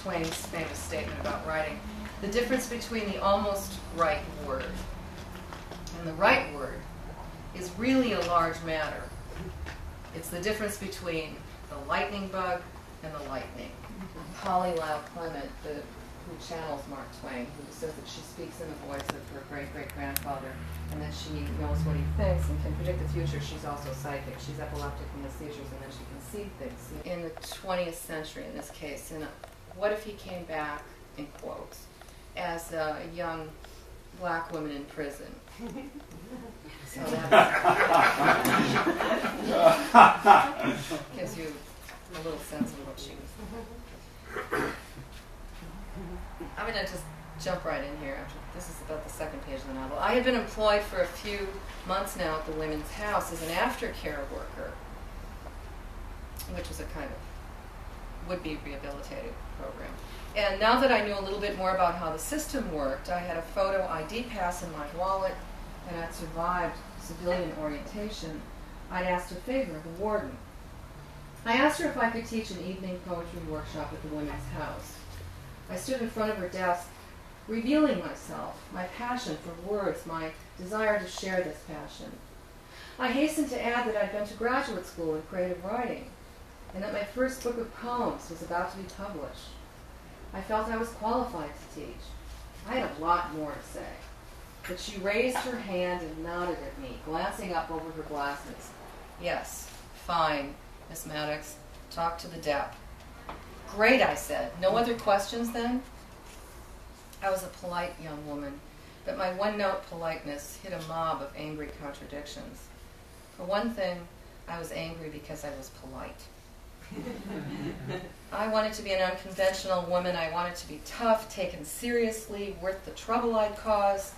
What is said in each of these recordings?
Twain's famous statement about writing, the difference between the almost right word and the right word is really a large matter. It's the difference between the lightning bug and the lightning. Polly Lau Clement, who channels Mark Twain, who says that she speaks in the voice of her great-great-grandfather, and that she knows what he thinks and can predict the future. She's also psychic. She's epileptic and has seizures, and then she can see things. In the 20th century, in this case, what if he came back, in quotes, as a young black woman in prison? So that gives you a little sense of what she was. I'm going to just jump right in here. This is about the second page of the novel. I had been employed for a few months now at the Women's House as an aftercare worker, which was a kind of would-be rehabilitative program. And now that I knew a little bit more about how the system worked, I had a photo ID pass in my wallet, and I'd survived civilian orientation. I'd asked a favor of the warden. I asked her if I could teach an evening poetry workshop at the Women's House. I stood in front of her desk, revealing myself, my passion for words, my desire to share this passion. I hastened to add that I'd been to graduate school in creative writing, and that my first book of poems was about to be published. I felt I was qualified to teach. I had a lot more to say, but she raised her hand and nodded at me, glancing up over her glasses. Yes, fine, Miss Maddox, talk to the dep. Great, I said. No other questions then? I was a polite young woman, but my one-note politeness hid a mob of angry contradictions. For one thing, I was angry because I was polite. I wanted to be an unconventional woman. I wanted to be tough, taken seriously, worth the trouble I'd cause.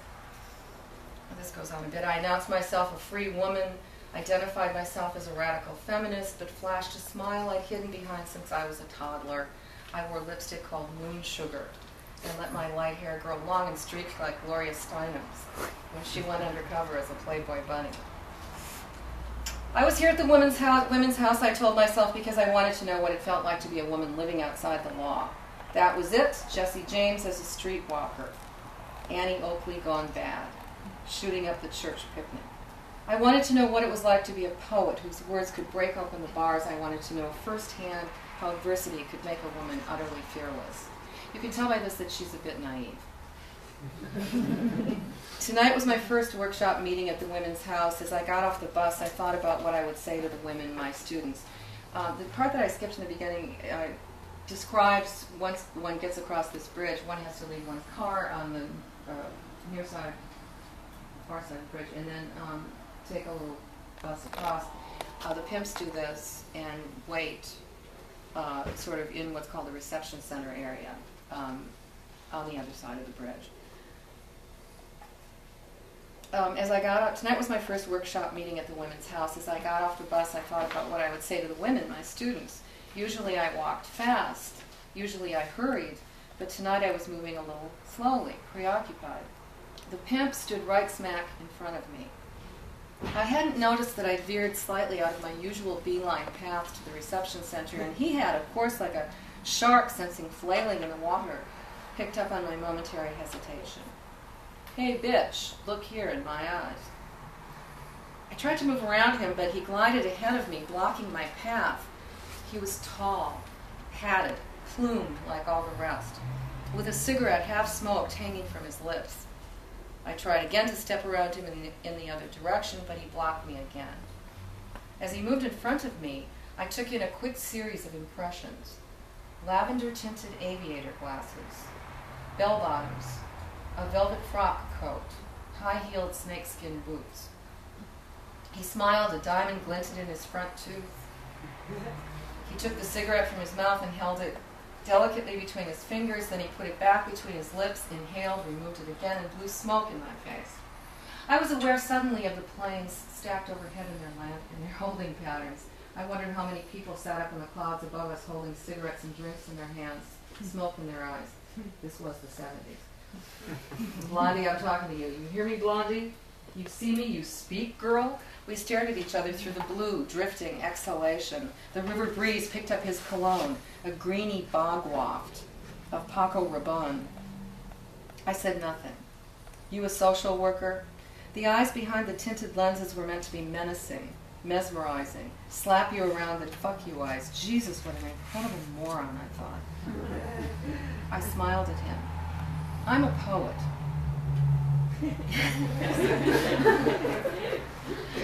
This goes on a bit. I announced myself a free woman, identified myself as a radical feminist, but flashed a smile I'd hidden behind since I was a toddler. I wore lipstick called Moon Sugar and let my light hair grow long and streaked like Gloria Steinem's when she went undercover as a Playboy bunny. I was here at the Women's House, I told myself, because I wanted to know what it felt like to be a woman living outside the law. That was it. Jesse James as a streetwalker. Annie Oakley gone bad. Shooting up the church picnic. I wanted to know what it was like to be a poet whose words could break open the bars. I wanted to know firsthand how adversity could make a woman utterly fearless. You can tell by this that she's a bit naive. Tonight was my first workshop meeting at the Women's House. As I got off the bus, I thought about what I would say to the women, my students. The part that I skipped in the beginning describes once one gets across this bridge, one has to leave one's car on the near side, far side of the bridge, and then take a little bus across. The pimps do this and wait sort of in what's called the reception center area on the other side of the bridge. As I got out, tonight was my first workshop meeting at the Women's House. As I got off the bus, I thought about what I would say to the women, my students. Usually I walked fast. Usually I hurried. But tonight I was moving a little slowly, preoccupied. The pimp stood right smack in front of me. I hadn't noticed that I'd veered slightly out of my usual beeline path to the reception center, and he had, of course, like a shark sensing flailing in the water, picked up on my momentary hesitation. Hey, bitch, look here in my eyes. I tried to move around him, but he glided ahead of me, blocking my path. He was tall, hatted, plumed like all the rest, with a cigarette half smoked hanging from his lips. I tried again to step around him in the other direction, but he blocked me again. As he moved in front of me, I took in a quick series of impressions. Lavender-tinted aviator glasses, bell-bottoms, a velvet frock coat, high-heeled snakeskin boots. He smiled, a diamond glinted in his front tooth. He took the cigarette from his mouth and held it delicately between his fingers, then he put it back between his lips, inhaled, removed it again, and blew smoke in my face. I was aware suddenly of the planes stacked overhead in their holding patterns. I wondered how many people sat up in the clouds above us holding cigarettes and drinks in their hands, smoke in their eyes. This was the 70s. Blondie, I'm talking to you. You hear me, Blondie? You see me? You speak, girl? We stared at each other through the blue, drifting exhalation. The river breeze picked up his cologne, a greeny bog waft. of Paco Rabanne. I said nothing. You a social worker? The eyes behind the tinted lenses were meant to be menacing, mesmerizing, slap you around and fuck you eyes. Jesus, what an incredible moron, I thought. I smiled at him. I'm a poet.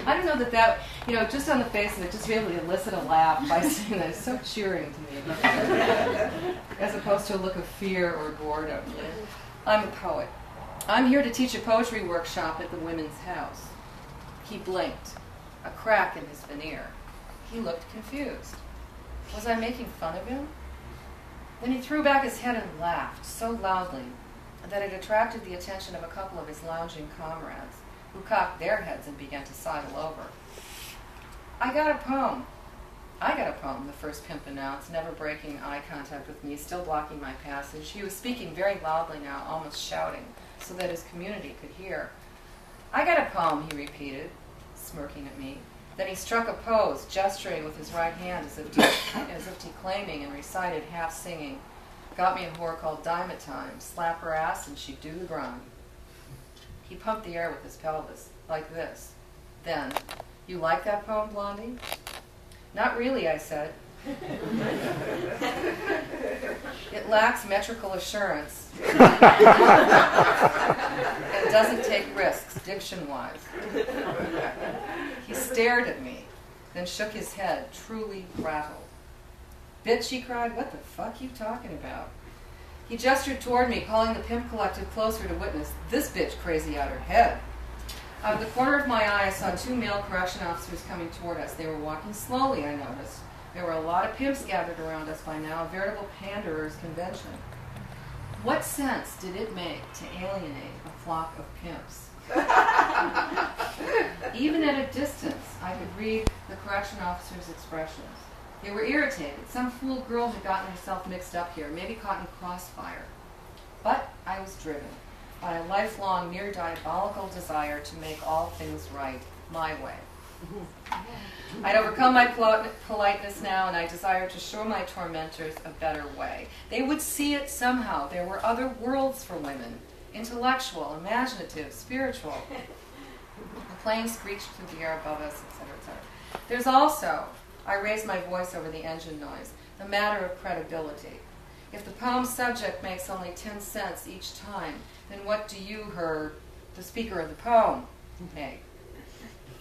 I don't know that, just on the face of it, just be able to elicit a laugh by saying that. It's so cheering to me. As opposed to a look of fear or boredom. I'm a poet. I'm here to teach a poetry workshop at the women's house. He blinked, a crack in his veneer. He looked confused. Was I making fun of him? Then he threw back his head and laughed so loudly that it attracted the attention of a couple of his lounging comrades, who cocked their heads and began to sidle over. I got a poem, the first pimp announced, never breaking eye contact with me, still blocking my passage. He was speaking very loudly now, almost shouting, so that his community could hear. I got a poem, he repeated, smirking at me. Then he struck a pose, gesturing with his right hand as if declaiming and recited, half singing. Got me a whore called Dime at times, slap her ass and she'd do the grind. He pumped the air with his pelvis, like this. Then, you like that poem, Blondie? Not really, I said. It lacks metrical assurance and doesn't take risks, diction-wise. He stared at me, then shook his head, truly rattled. Bitch, he cried, what the fuck you talking about? He gestured toward me, calling the pimp collective closer to witness. This bitch crazy out her head. Out of the corner of my eye, I saw two male correction officers coming toward us. They were walking slowly, I noticed. There were a lot of pimps gathered around us by now, a veritable panderers' convention. What sense did it make to alienate a flock of pimps? Even at a distance, I could read the correction officers' expressions. They were irritated. Some fool girl had gotten herself mixed up here, maybe caught in crossfire. But I was driven by a lifelong, near diabolical desire to make all things right, my way. I'd overcome my politeness now, and I desired to show my tormentors a better way. They would see it somehow. There were other worlds for women, intellectual, imaginative, spiritual. The plane screeched through the air above us, etc., etc. There's also, I raised my voice over the engine noise, the matter of credibility. If the poem's subject makes only 10 cents each time, then what do you, the speaker of the poem, make?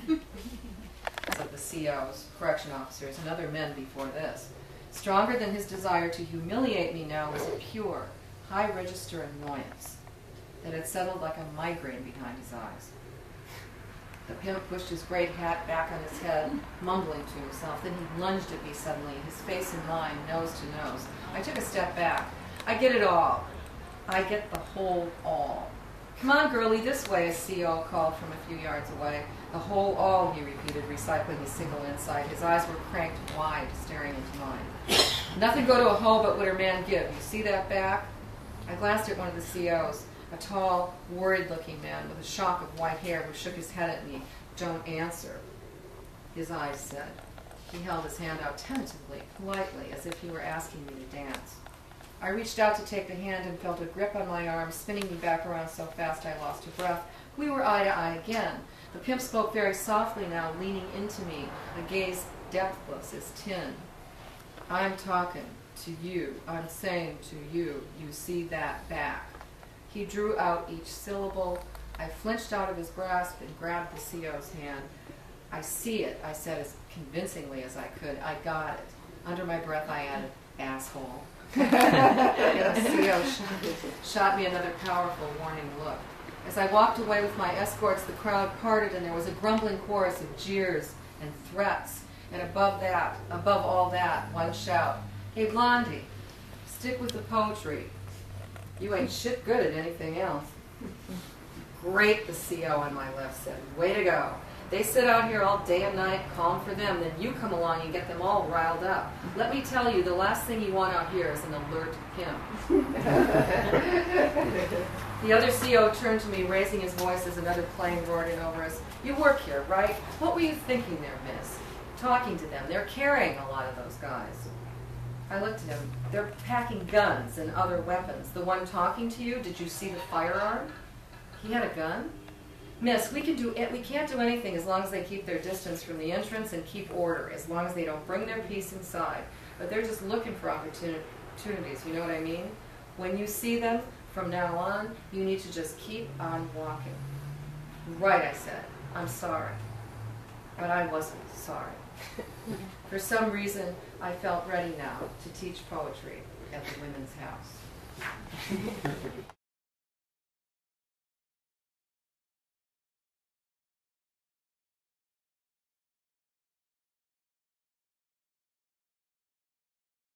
Of the COs, correction officers, and other men before this. Stronger than his desire to humiliate me now was a pure, high-register annoyance that had settled like a migraine behind his eyes. The pimp pushed his great hat back on his head, mumbling to himself. Then he lunged at me suddenly, his face in mine, nose to nose. I took a step back. I get it all. I get the whole all. Come on, girlie, this way, a CO called from a few yards away. The whole all, he repeated, recycling his single insight. His eyes were cranked wide, staring into mine. Nothing go to a hoe but what her man give. You see that back? I glanced at one of the COs, a tall, worried-looking man with a shock of white hair who shook his head at me. Don't answer, his eyes said. He held his hand out tentatively, politely, as if he were asking me to dance. I reached out to take the hand and felt a grip on my arm, spinning me back around so fast I lost a breath. We were eye to eye again. The pimp spoke very softly now, leaning into me, a gaze depthless as tin. I'm talking to you. I'm saying to you, you see that back. He drew out each syllable. I flinched out of his grasp and grabbed the CO's hand. I see it, I said as convincingly as I could. I got it. Under my breath I added, asshole. The CO shot me another powerful warning look. As I walked away with my escorts, the crowd parted and there was a grumbling chorus of jeers and threats. And above all that, one shout, hey Blondie, stick with the poetry. You ain't shit good at anything else. Great, the CO on my left said. Way to go. They sit out here all day and night, calm for them, then you come along and get them all riled up. Let me tell you, the last thing you want out here is an alert pimp. The other CO turned to me, raising his voice as another plane roared in over us. You work here, right? What were you thinking there, miss? Talking to them. They're carrying a lot of those guys. I looked at him. They're packing guns and other weapons. The one talking to you, did you see the firearm? He had a gun? Miss, we can't do anything as long as they keep their distance from the entrance and keep order, as long as they don't bring their piece inside. But they're just looking for opportunities, you know what I mean? When you see them, from now on, you need to just keep on walking. Right, I said. I'm sorry. But I wasn't sorry. For some reason, I felt ready now to teach poetry at the Women's House.